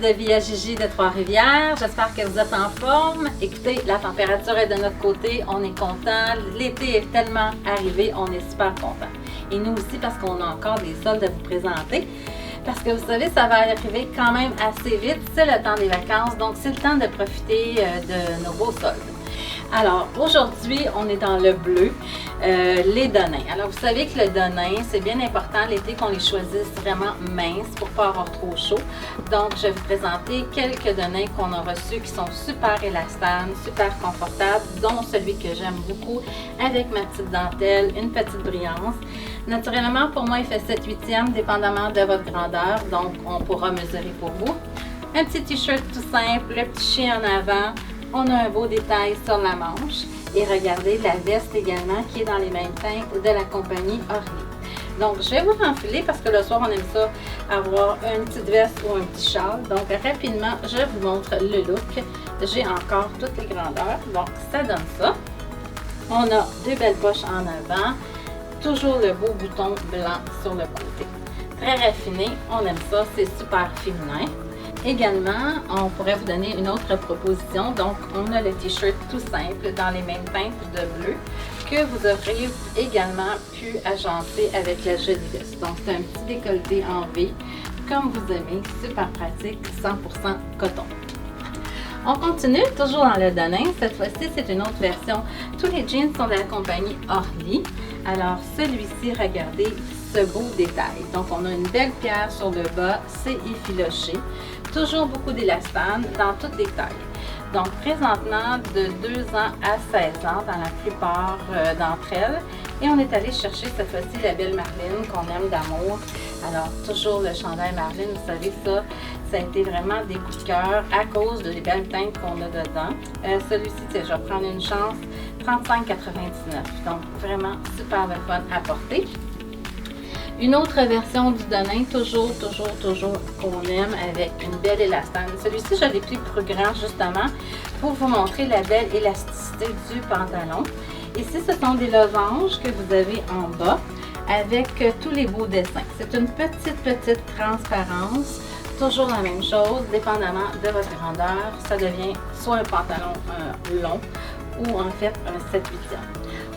de Vie à Gigi de Trois-Rivières. J'espère que vous êtes en forme. Écoutez, la température est de notre côté. On est content. L'été est tellement arrivé. On est super content. Et nous aussi parce qu'on a encore des soldes à vous présenter. Parce que vous savez, ça va arriver quand même assez vite. C'est le temps des vacances. Donc, c'est le temps de profiter de nos beaux soldes. Alors, aujourd'hui, on est dans le bleu, les Donins. Alors, vous savez que le Donin, c'est bien important l'été qu'on les choisisse vraiment minces pour ne pas avoir trop chaud. Donc, je vais vous présenter quelques Donins qu'on a reçus qui sont super élastanes, super confortables, dont celui que j'aime beaucoup avec ma petite dentelle, une petite brillance. Naturellement, pour moi, il fait 7/8e, dépendamment de votre grandeur, donc on pourra mesurer pour vous. Un petit t-shirt tout simple, le petit chien en avant. On a un beau détail sur la manche et regardez la veste également qui est dans les mêmes teintes de la compagnie Orly. Donc, je vais vous renfiler parce que le soir, on aime ça avoir une petite veste ou un petit châle. Donc, rapidement, je vous montre le look. J'ai encore toutes les grandeurs. Donc, ça donne ça. On a deux belles poches en avant. Toujours le beau bouton blanc sur le côté. Très raffiné. On aime ça. C'est super féminin. Également, on pourrait vous donner une autre proposition. Donc, on a le t-shirt tout simple dans les mêmes teintes de bleu que vous auriez également pu agencer avec la jolie veste. Donc, c'est un petit décolleté en V, comme vous aimez, super pratique, 100% coton. On continue toujours dans le Donin. Cette fois-ci, c'est une autre version. Tous les jeans sont de la compagnie Orly. Alors, celui-ci, regardez ce beau détail. Donc, on a une belle pierre sur le bas, c'est effiloché. Toujours beaucoup d'élastane dans toutes les tailles. Donc, présentement, de 2 ans à 16 ans dans la plupart d'entre elles. Et on est allé chercher cette fois-ci la belle Marlene qu'on aime d'amour. Alors, toujours le chandail Marlene, vous savez ça a été vraiment des coups de cœur à cause des belles teintes qu'on a dedans. Celui-ci, je vais prendre une chance, 35,99. Donc, vraiment super le fun à porter. Une autre version du Donin, toujours qu'on aime avec une belle élastane. Celui-ci, je l'ai pris plus grand justement pour vous montrer la belle élasticité du pantalon. Ici, ce sont des losanges que vous avez en bas avec tous les beaux dessins. C'est une petite transparence. Toujours la même chose, dépendamment de votre grandeur, ça devient soit un pantalon long ou en fait un 7/8e.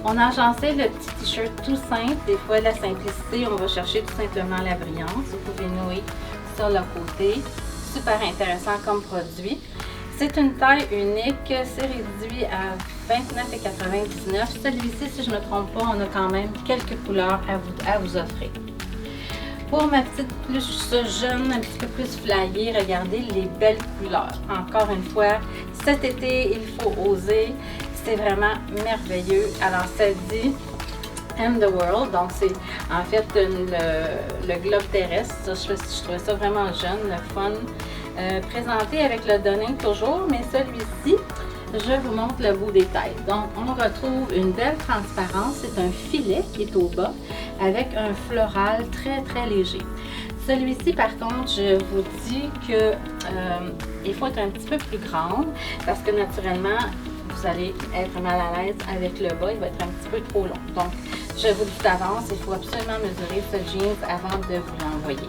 On a agencé le petit t-shirt tout simple. Des fois, la simplicité, on va chercher tout simplement la brillance. Vous pouvez nouer sur le côté. Super intéressant comme produit. C'est une taille unique. C'est réduit à 29,99. Celui-ci, si je ne me trompe pas, on a quand même quelques couleurs à vous offrir. Pour ma petite plus jeune, un petit peu plus flyée, regardez les belles couleurs. Encore une fois, cet été, il faut oser. C'est vraiment merveilleux. Alors, ça dit And the World. Donc, c'est en fait le globe terrestre. Je trouvais ça vraiment jeune, le fun. Présenté avec le Donin toujours, mais celui-ci, je vous montre le beau détail. Donc, on retrouve une belle transparence. C'est un filet qui est au bas avec un floral très léger. Celui-ci, par contre, je vous dis que il faut être un petit peu plus grande parce que naturellement, vous allez être mal à l'aise avec le bas. Il va être un petit peu trop long. Donc, je vous le dis d'avance, il faut absolument mesurer ce jeans avant de vous l'envoyer.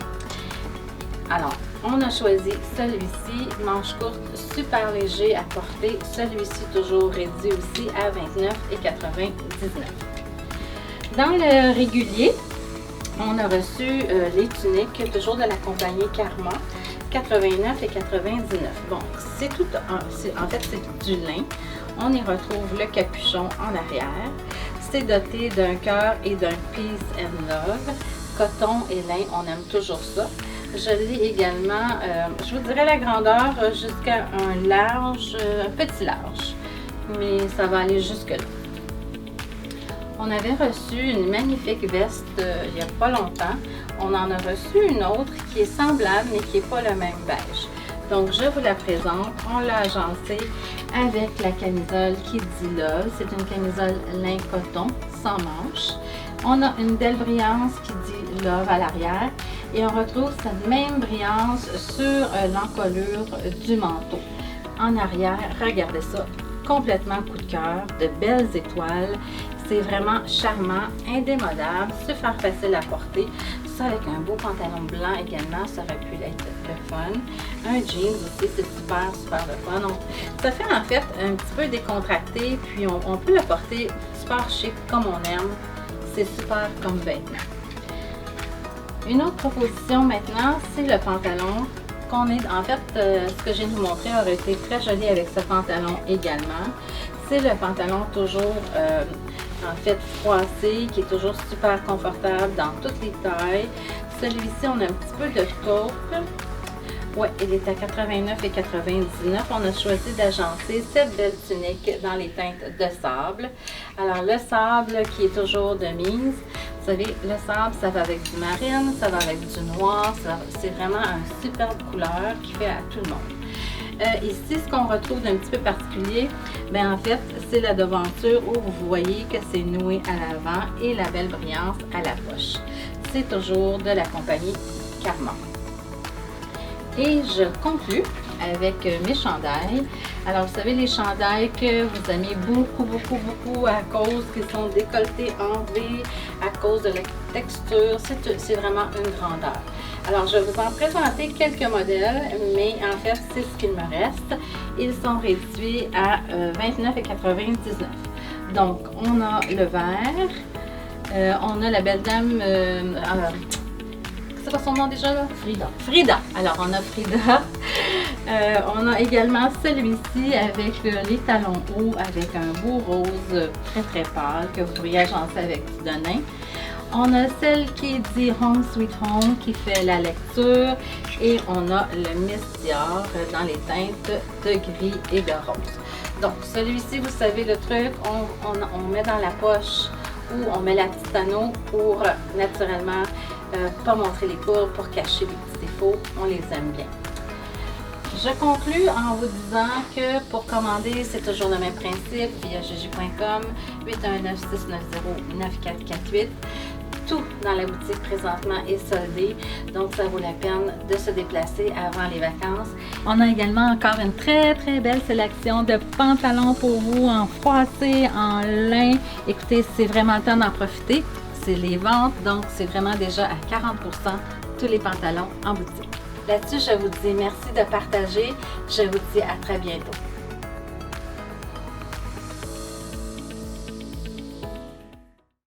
Alors, on a choisi celui-ci, manche courte, super léger à porter. Celui-ci toujours réduit aussi à 29,99. Dans le régulier, on a reçu les tuniques, toujours de la compagnie Karma, 89,99. Bon, c'est tout en fait, c'est du lin. On y retrouve le capuchon en arrière. C'est doté d'un cœur et d'un peace and love. Coton et lin, on aime toujours ça. Je l'ai également, je vous dirais la grandeur jusqu'à un large, un petit large, mais ça va aller jusque là. On avait reçu une magnifique veste il n'y a pas longtemps. On en a reçu une autre qui est semblable, mais qui n'est pas le même beige. Donc, je vous la présente. On l'a agencée avec la camisole qui dit Love. C'est une camisole lin coton sans manches. On a une belle brillance qui dit Love à l'arrière. Et on retrouve cette même brillance sur l'encolure du manteau. En arrière, regardez ça, complètement coup de cœur, de belles étoiles. C'est vraiment charmant, indémodable, super facile à porter. ça avec un beau pantalon blanc également, ça aurait pu être le fun. Un jeans aussi, c'est super, super le fun. Donc, ça fait en fait un petit peu décontracté, puis on peut le porter super chic comme on aime. C'est super comme vêtement. Une autre proposition maintenant, c'est le pantalon qu'on est. En fait, ce que je viens de vous montrer aurait été très joli avec ce pantalon également. C'est le pantalon toujours en fait froissé, qui est toujours super confortable dans toutes les tailles. Celui-ci, on a un petit peu de taupe. Ouais, il est à 89 et 99. On a choisi d'agencer cette belle tunique dans les teintes de sable. Alors, le sable qui est toujours de mise. Vous savez, le sable, ça va avec du marine, ça va avec du noir. C'est vraiment une superbe couleur qui fait à tout le monde. Ici, ce qu'on retrouve d'un petit peu particulier, bien en fait, c'est la devanture où vous voyez que c'est noué à l'avant et la belle brillance à la poche. C'est toujours de la compagnie Karman. Et je conclue avec mes chandails. Alors, vous savez, les chandails que vous aimez beaucoup à cause qu'ils sont décolletés en V, à cause de la texture, c'est vraiment une grandeur. Alors, je vais vous en présenter quelques modèles, mais en fait, c'est ce qu'il me reste. Ils sont réduits à 29,99 $. Donc, on a le vert, on a la belle dame... c'est quoi son nom déjà là? Frida. Alors, on a Frida. On a également celui-ci avec les talons hauts, avec un beau rose très pâle que vous pourriez agencer avec du denim. On a celle qui dit Home Sweet Home qui fait la lecture. Et on a le Miss Dior dans les teintes de gris et de rose. Donc, celui-ci, vous savez le truc, on met dans la poche ou on met la petite anneau pour naturellement pas montrer les courbes, pour cacher les petits défauts. On les aime bien. Je conclus en vous disant que pour commander, c'est toujours le même principe via gigi.com 819-690-9448. Tout dans la boutique présentement est soldé, donc ça vaut la peine de se déplacer avant les vacances. On a également encore une très belle sélection de pantalons pour vous en froissé, en lin. Écoutez, c'est vraiment le temps d'en profiter. C'est les ventes, donc c'est vraiment déjà à 40% tous les pantalons en boutique. Là-dessus, je vous dis merci de partager. Je vous dis à très bientôt.